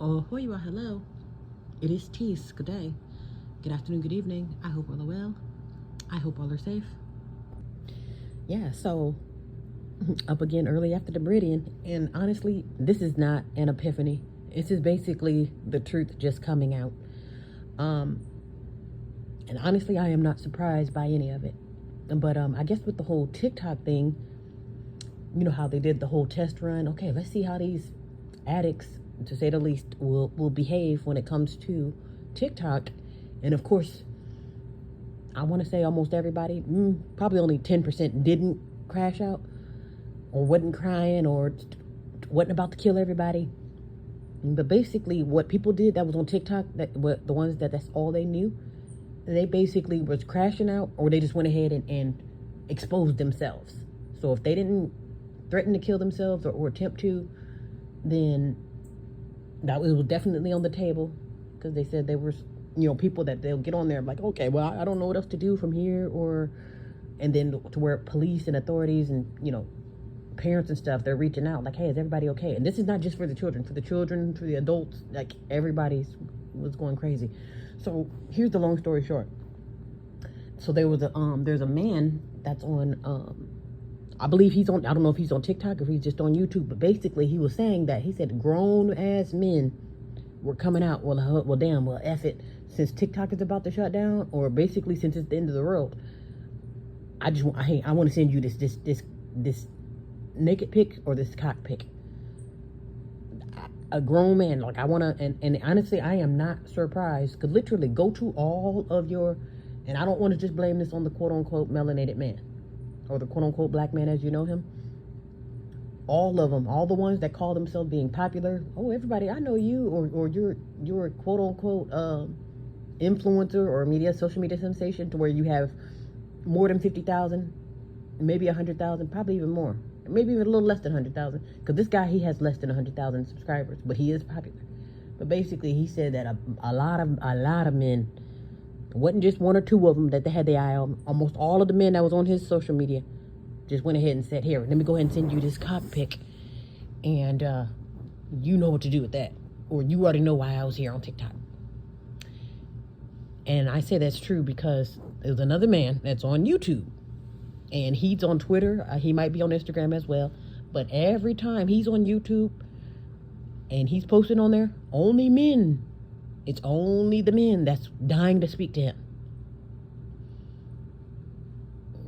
Oh, you are. Hello. It is Tease. Good day. Good afternoon. Good evening. I hope all are well. I hope all are safe. Yeah, so up again early after the meridian. And honestly, this is not an epiphany. This is basically the truth just coming out. Um, and honestly, I am not surprised by any of it. But I guess with the whole TikTok thing, you know how they did the whole test run. Okay, let's see how these addicts, to say the least, will behave when it comes to TikTok. And of course, I want to say almost everybody, probably only 10% didn't crash out or wasn't crying or wasn't about to kill everybody. But basically, what people did that was on TikTok, that were the ones that's all they knew, they basically was crashing out, or they just went ahead and exposed themselves. So if they didn't threaten to kill themselves or attempt to, then that was definitely on the table, because they said there was, people that they'll get on there like, okay, well, I don't know what else to do from here, and then to where police and authorities and, parents and stuff, they're reaching out like, hey, is everybody okay? And this is not just for the children, for the adults, like everybody's was going crazy. So here's the long story short. So there's a man that's on, I believe he's on, I don't know if he's on TikTok or if he's just on YouTube, but basically he was saying that he said grown ass men were coming out. Well, damn, well, F it. Since TikTok is about to shut down, or basically since it's the end of the world, I want to send you this naked pic or this cock pic. A grown man, like I want to, and honestly, I am not surprised, because literally go to all of your, and I don't want to just blame this on the quote unquote melanated man, or the quote unquote black man as you know him. All of them, all the ones that call themselves being popular. Oh, everybody, I know you, or you're a quote unquote influencer or social media sensation, to where you have more than 50,000, maybe 100,000, probably even more, maybe even a little less than 100,000. Because this guy, he has less than 100,000 subscribers, but he is popular. But basically, he said that a lot of men, it wasn't just one or two of them that they had their eye on. Almost all of the men that was on his social media just went ahead and said, here, let me go ahead and send you this cock pic, and you know what to do with that, or you already know why I was here on TikTok. And I say that's true because there's another man that's on YouTube, and he's on Twitter. He might be on Instagram as well, but every time he's on YouTube and he's posting on there, only men. It's only the men that's dying to speak to him.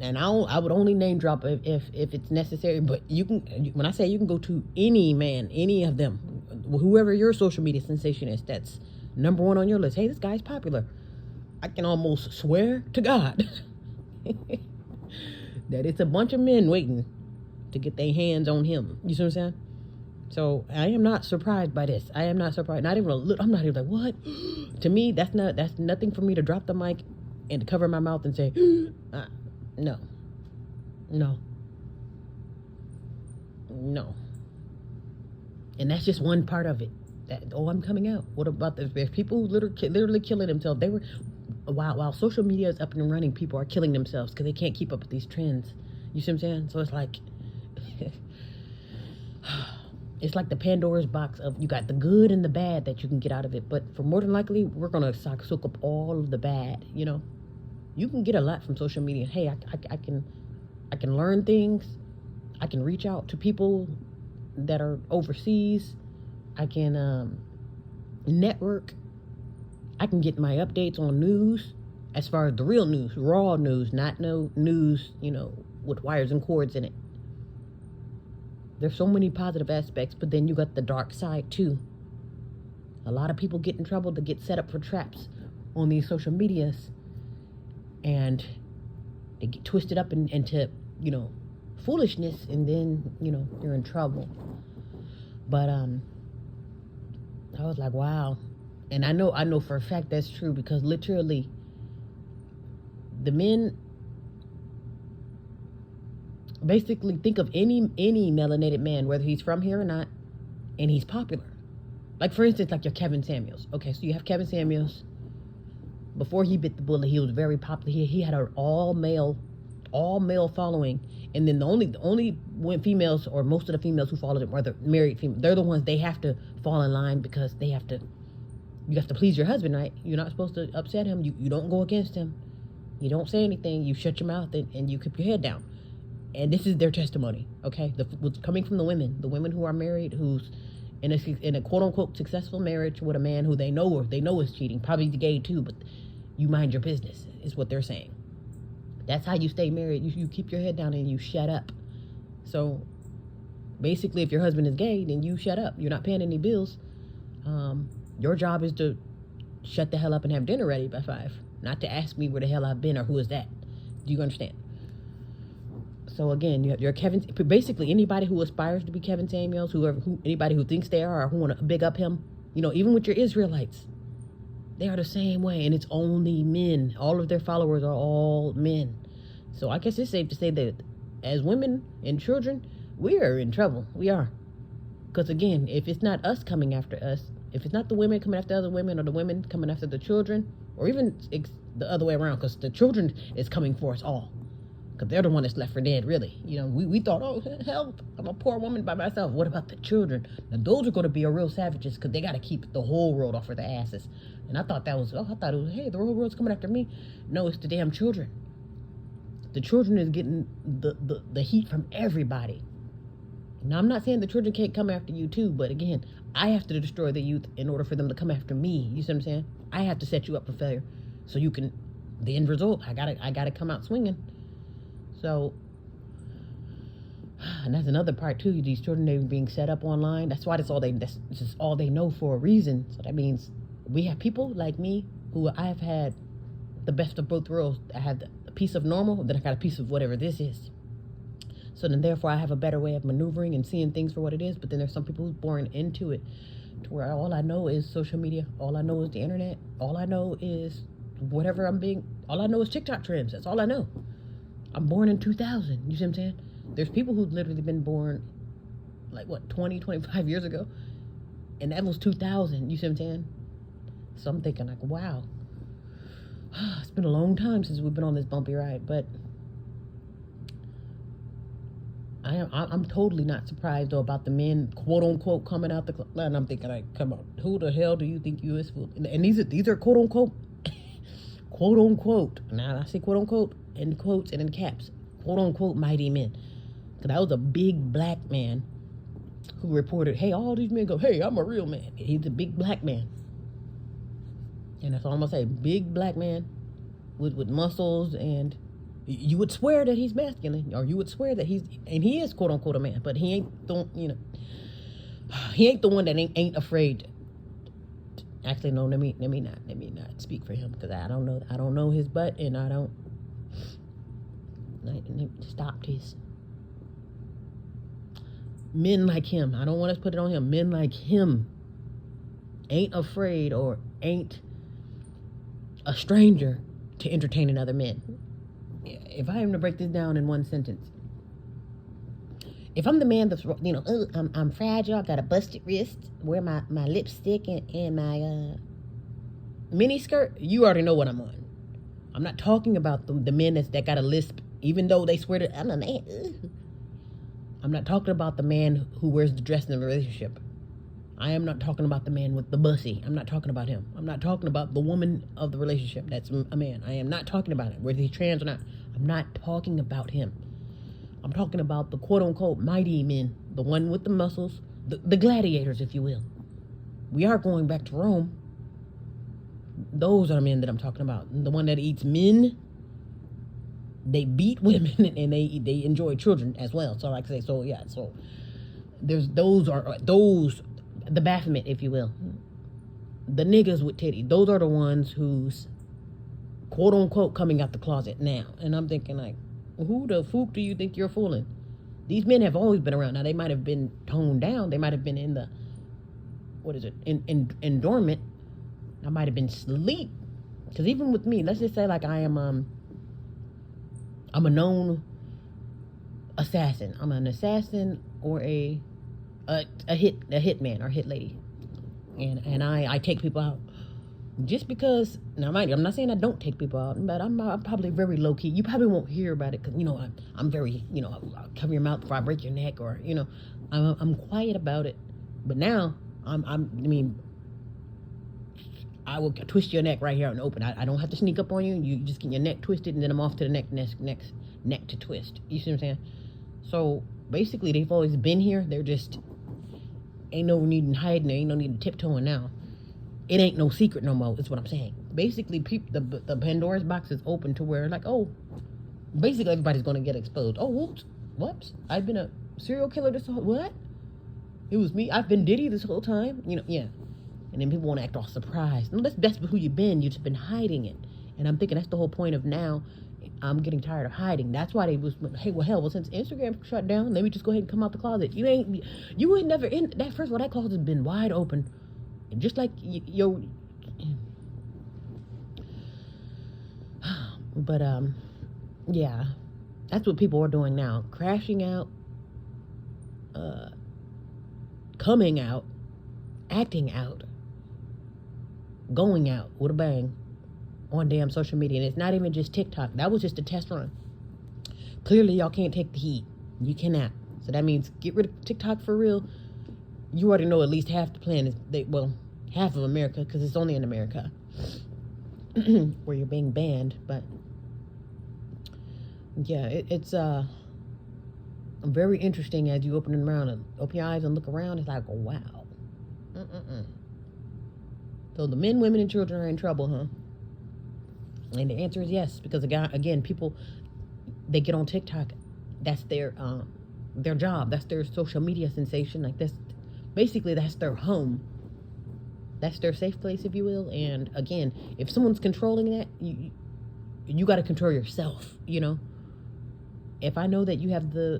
And I would only name drop if it's necessary, but you can, when I say you can go to any man, any of them, whoever your social media sensation is, that's number one on your list. Hey, this guy's popular. I can almost swear to God that it's a bunch of men waiting to get their hands on him. You see what I'm saying? So I am not surprised by this. I am not surprised. Not even a little. I'm not even like, what? To me, that's nothing for me to drop the mic and to cover my mouth and say, no. And that's just one part of it. I'm coming out. What about there's people who literally killing themselves? They were, while social media is up and running, people are killing themselves because they can't keep up with these trends. You see what I'm saying? So it's like, it's like the Pandora's box of, you got the good and the bad that you can get out of it. But for more than likely, we're going to soak up all of the bad, You can get a lot from social media. Hey, I can learn things. I can reach out to people that are overseas. I can network. I can get my updates on news, as far as the real news, raw news, not no news, with wires and cords in it. There's so many positive aspects, but then you got the dark side too. A lot of people get in trouble to get set up for traps on these social medias, and they get twisted up into, foolishness, and then, you're in trouble. But I was like, wow. And I know for a fact that's true, because literally the men, basically think of any melanated man, whether he's from here or not, and he's popular. Like, for instance, like your Kevin Samuels. Okay, so you have Kevin Samuels. Before he bit the bullet, he was very popular. He had an all-male all male following, and then the only when females, or most of the females who follow them are the married females. They're the ones they have to fall in line, because you have to please your husband, right? You're not supposed to upset him. You don't go against him. You don't say anything. You shut your mouth, and you keep your head down. And this is their testimony, okay? What's coming from the women who are married, who's in a quote unquote successful marriage with a man who they know is cheating, probably gay too, but you mind your business, is what they're saying. That's how you stay married. You keep your head down and you shut up. So basically, if your husband is gay, then you shut up. You're not paying any bills. Your job is to shut the hell up and have dinner ready by 5, not to ask me where the hell I've been or who is that. Do you understand? So again, you're Kevin. Basically, anybody who aspires to be Kevin Samuels, anybody who thinks they are, or who want to big up him, even with your Israelites, they are the same way, and it's only men. All of their followers are all men. So I guess it's safe to say that as women and children, we are in trouble. We are, because again, if it's not us coming after us, if it's not the women coming after other women, or the women coming after the children, or even the other way around, because the children is coming for us all. Because they're the one that's left for dead, really. We thought, oh, help, I'm a poor woman by myself. What about the children? Now, those are going to be real savages, because they got to keep the whole world off of their asses. And I thought it was, hey, the whole world's coming after me. No, it's the damn children. The children is getting the heat from everybody. Now, I'm not saying the children can't come after you too, but again, I have to destroy the youth in order for them to come after me. You see what I'm saying? I have to set you up for failure, so you can, the end result, I gotta come out swinging. So, and that's another part too. These children, they're being set up online. That's why this is all they know for a reason. So that means we have people like me who I've had the best of both worlds. I had a piece of normal, then I got a piece of whatever this is. So then therefore I have a better way of maneuvering and seeing things for what it is. But then there's some people who's born into it, to where all I know is social media. All I know is the internet. All I know is all I know is TikTok trends. That's all I know. I'm born in 2000. You see what I'm saying? There's people who've literally been born, 20, 25 years ago. And that was 2000. You see what I'm saying? So I'm thinking wow. It's been a long time since we've been on this bumpy ride. But I'm totally not surprised, though, about the men, quote unquote, coming out the club. And I'm thinking, come on, who the hell do you think you is? And these are quote unquote, quote unquote. Now I say quote unquote in quotes and in caps, quote unquote, mighty men. Because that was a big black man who reported, hey, all these men go, hey, I'm a real man. He's a big black man. And that's all I'm going to say. Big black man with muscles, and you would swear that he's masculine, or you would swear that he is quote unquote a man, but he ain't he ain't the one that ain't afraid. Actually, no, let me not speak for him, because I don't know his butt, and I don't. Stop this. Men like him, I don't want to put it on him. Men like him ain't afraid, or ain't a stranger to entertaining other men. If I am to break this down in one sentence, if I'm the man that's, I'm fragile, I got a busted wrist, wear my lipstick and my mini skirt, you already know what I'm on. I'm not talking about the men that got a lisp, even though they swear that I'm a man. Ugh. I'm not talking about the man who wears the dress in a relationship. I am not talking about the man with the bussy. I'm not talking about him. I'm not talking about the woman of the relationship that's a man. I am not talking about it, whether he's trans or not. I'm not talking about him. I'm talking about the quote-unquote mighty men, the one with the muscles, the gladiators, if you will. We are going back to Rome. Those are the men that I'm talking about. The one that eats men. They beat women, and they enjoy children as well. So like I say, so there's those, the Baphomet, if you will. The niggas with titty. Those are the ones who's quote unquote coming out the closet now. And I'm thinking, who the fook do you think you're fooling? These men have always been around. Now, they might have been toned down. They might have been in the, in dormant. I might have been asleep. Because even with me, let's just say I'm a known assassin. I'm an assassin, or a hitman or hit lady. And I take people out. Just because, now mind you, I'm not saying I don't take people out, but I'm probably very low key. You probably won't hear about it because, I'm very, I'll cover your mouth before I break your neck, or, I'm quiet about it. But now, I mean, I will twist your neck right here and open. I don't have to sneak up on you. You just get your neck twisted, and then I'm off to the next neck to twist. You see what I'm saying? So basically, they've always been here. They're just ain't no need in hiding. There ain't no need in tiptoeing now. It ain't no secret no more. Is what I'm saying. Basically, the Pandora's box is open to where, like, oh, basically everybody's gonna get exposed. Oh, whoops! I've been a serial killer this whole what? It was me. I've been Diddy this whole time. Yeah. And then people want to act all surprised. No, that's who you've been. You've just been hiding it. And I'm thinking that's the whole point of now. I'm getting tired of hiding. That's why they was, hey, well, since Instagram shut down, let me just go ahead and come out the closet. You would never, in that, first of all, that closet has been wide open. And just like, but, yeah, that's what people are doing now. Crashing out, coming out, acting out, going out with a bang on damn social media. And it's not even just TikTok. That was just a test run. Clearly, y'all can't take the heat. You cannot. So that means get rid of TikTok for real. You already know at least half the plan is, half of America, because it's only in America where you're being banned. But yeah, it's very interesting as you open your eyes and look around. It's like, oh, wow. So the men, women, and children are in trouble, huh? And the answer is yes, because again, people, they get on TikTok. That's their job. That's their social media sensation. Like basically that's their home. That's their safe place, if you will. And again, if someone's controlling that, you got to control yourself. If I know that you have the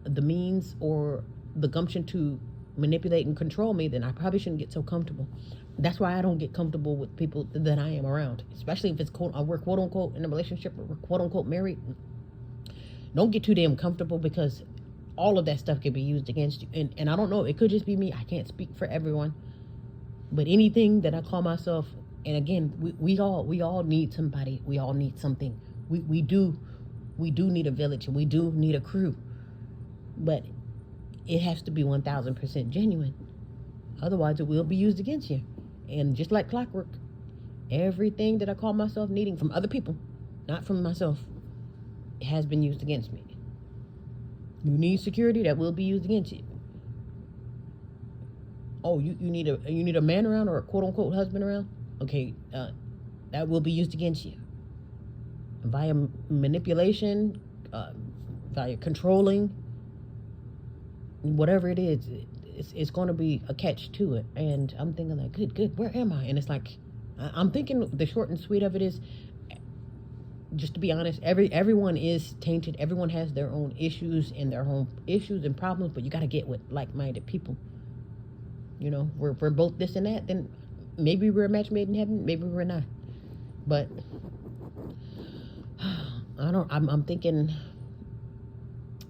means or the gumption to manipulate and control me, then I probably shouldn't get so comfortable. That's why I don't get comfortable with people that I am around, especially if it's we're quote unquote in a relationship or we're quote unquote married. Don't get too damn comfortable, because all of that stuff can be used against you. And I don't know, it could just be me. I can't speak for everyone, but anything that I call myself, and again, we all need somebody. We all need something. We do need a village, and we do need a crew, but it has to be 1000% genuine. Otherwise, it will be used against you. And just like clockwork, everything that I call myself needing from other people, not from myself, it has been used against me. You need security, that will be used against you. Oh, you need a man around, or a quote unquote husband around? Okay, that will be used against you. Via manipulation, via controlling, whatever it is, it's going to be a catch to it. And I'm thinking like, good, where am I? And it's like, I'm thinking the short and sweet of it is, just to be honest, everyone is tainted. Everyone has their own issues and problems, but you got to get with like-minded people. We're both this and that, then maybe we're a match made in heaven, maybe we're not. But I'm thinking,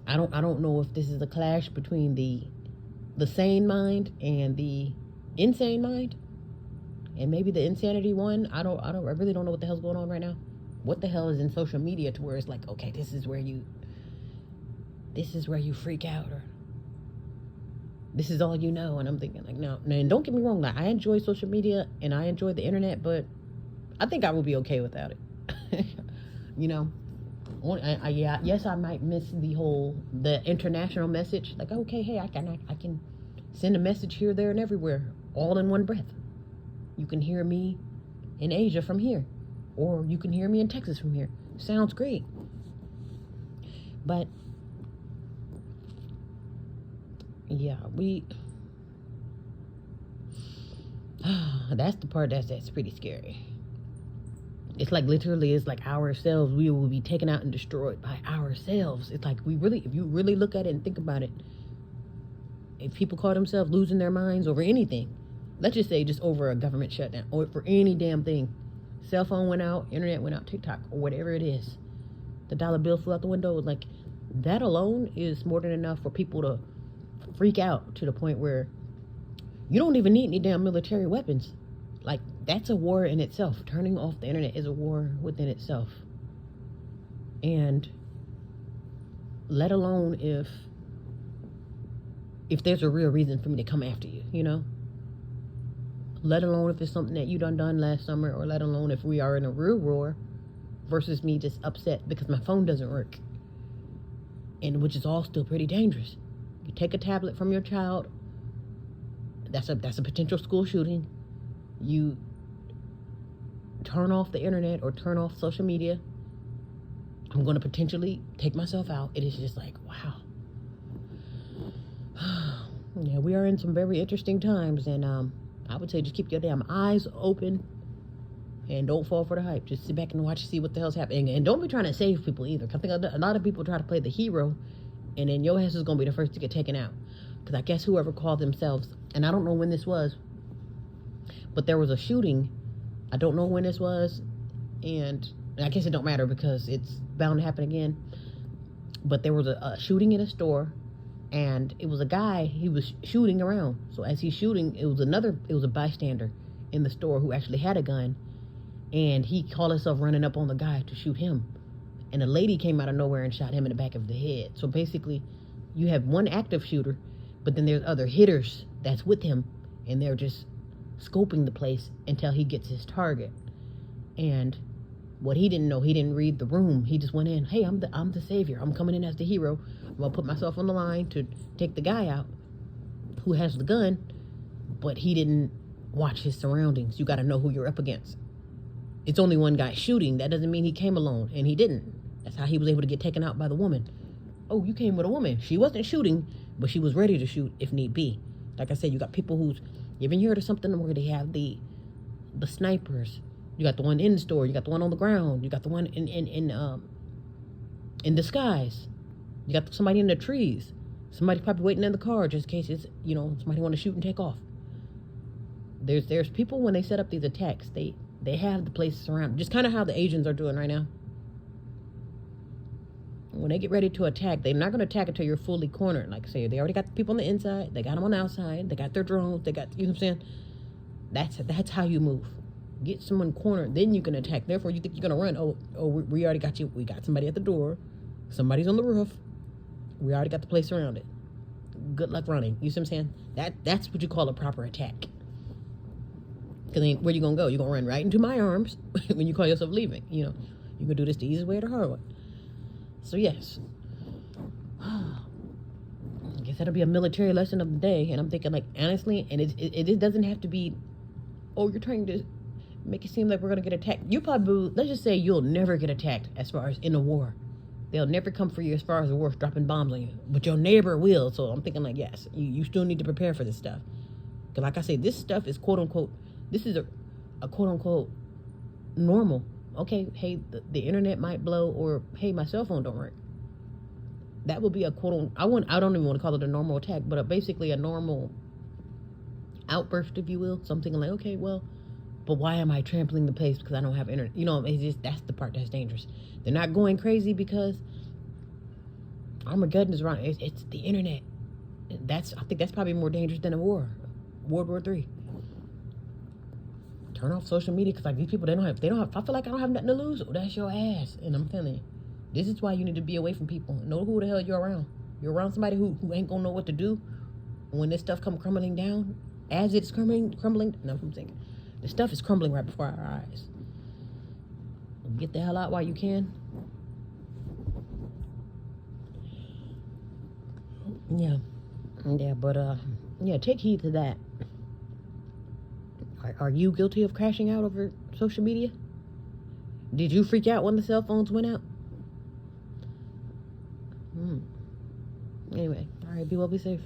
I don't know if this is a clash between the sane mind and the insane mind, and maybe the insanity one. I really don't know what the hell's going on right now. What the hell is in social media to where it's like, okay, this is where you freak out, or this is all you know. And I'm thinking like, no, and don't get me wrong, like, I enjoy social media and I enjoy the internet, but I think I will be okay without it. Yes, I might miss the international message. Like, okay, hey, I can send a message here, there, and everywhere, all in one breath. You can hear me in Asia from here, or you can hear me in Texas from here. Sounds great. But yeah, that's the part that's pretty scary. It's like literally, it's like ourselves. We will be taken out and destroyed by ourselves. It's like if you really look at it and think about it, if people call themselves losing their minds over anything, let's just say just over a government shutdown, or for any damn thing, cell phone went out, internet went out, TikTok, or whatever it is, the dollar bill flew out the window, like that alone is more than enough for people to freak out to the point where you don't even need any damn military weapons. Like, that's a war in itself. Turning off the internet is a war within itself. And let alone if there's a real reason for me to come after you, you know? Let alone if it's something that you done last summer, or let alone if we are in a real war versus me just upset because my phone doesn't work. And which is all still pretty dangerous. You take a tablet from your child, that's a potential school shooting. You turn off the internet or turn off social media, I'm going to potentially take myself out. It is just like, wow. Yeah, we are in some very interesting times, and I would say just keep your damn eyes open and don't fall for the hype. Just sit back and watch, see what the hell's happening, and don't be trying to save people either. I think a lot of people try to play the hero, and then your ass is going to be the first to get taken out. Because I guess whoever called themselves, and I don't know when this was, but there was a shooting. I don't know when this was, and I guess it don't matter because it's bound to happen again. But there was a shooting in a store, and it was a guy, he was shooting around. So as he's shooting, it was a bystander in the store who actually had a gun, and he called himself running up on the guy to shoot him. And a lady came out of nowhere and shot him in the back of the head. So basically, you have one active shooter, but then there's other hitters that's with him, and they're just scoping the place until he gets his target. And what he didn't know, he didn't read the room. He just went in, hey, I'm the savior. I'm coming in as the hero. I'm going to put myself on the line to take the guy out who has the gun, but he didn't watch his surroundings. You got to know who you're up against. It's only one guy shooting. That doesn't mean he came alone, and he didn't. That's how he was able to get taken out by the woman. Oh, you came with a woman. She wasn't shooting, but she was ready to shoot if need be. Like I said, you got people who's, you ever heard of something where they have the snipers? You got the one in the store, you got the one on the ground, you got the one in disguise. You got somebody in the trees. Somebody's probably waiting in the car just in case it's, somebody want to shoot and take off. There's people, when they set up these attacks, they have the place surrounded. Just kind of how the Asians are doing right now. When they get ready to attack, they're not going to attack until you're fully cornered. Like I say, they already got the people on the inside, they got them on the outside, they got their drones, they got, you know what I'm saying? That's how you move. Get someone cornered, then you can attack. Therefore, you think you're going to run. Oh, we already got you. We got somebody at the door. Somebody's on the roof. We already got the place surrounded. Good luck running. You see what I'm saying? That's what you call a proper attack. Because then where you going to go? You're going to run right into my arms when you call yourself leaving. You can do this the easy way or the hard way. So, yes. I guess that'll be a military lesson of the day. And I'm thinking, like, honestly, and it doesn't have to be, oh, you're trying to make it seem like we're going to get attacked. You probably, let's just say you'll never get attacked as far as in a war. They'll never come for you as far as the war dropping bombs on you. But your neighbor will. So I'm thinking, like, yes, you still need to prepare for this stuff. Because like I say, this stuff is quote-unquote, this is a quote-unquote normal. Okay, hey, the internet might blow, or hey, my cell phone don't work. That would be a I don't even want to call it a normal attack, but basically a normal outburst, if you will. Something like, okay, well, but why am I trampling the place because I don't have internet? It's just, that's the part that's dangerous. They're not going crazy because Armageddon is around. It's the internet. I think that's probably more dangerous than a war. World War III. Turn off social media, because like these people, they don't have, I feel like I don't have nothing to lose. Oh, that's your ass. And I'm telling you, this is why you need to be away from people. Know who the hell you're around. You're around somebody who ain't gonna know what to do when this stuff come crumbling down. As it's crumbling, no, I'm saying, the stuff is crumbling right before our eyes. Get the hell out while you can. Yeah, but take heed to that. Are you guilty of crashing out over social media? Did you freak out when the cell phones went out? Anyway, all right, be well, be safe.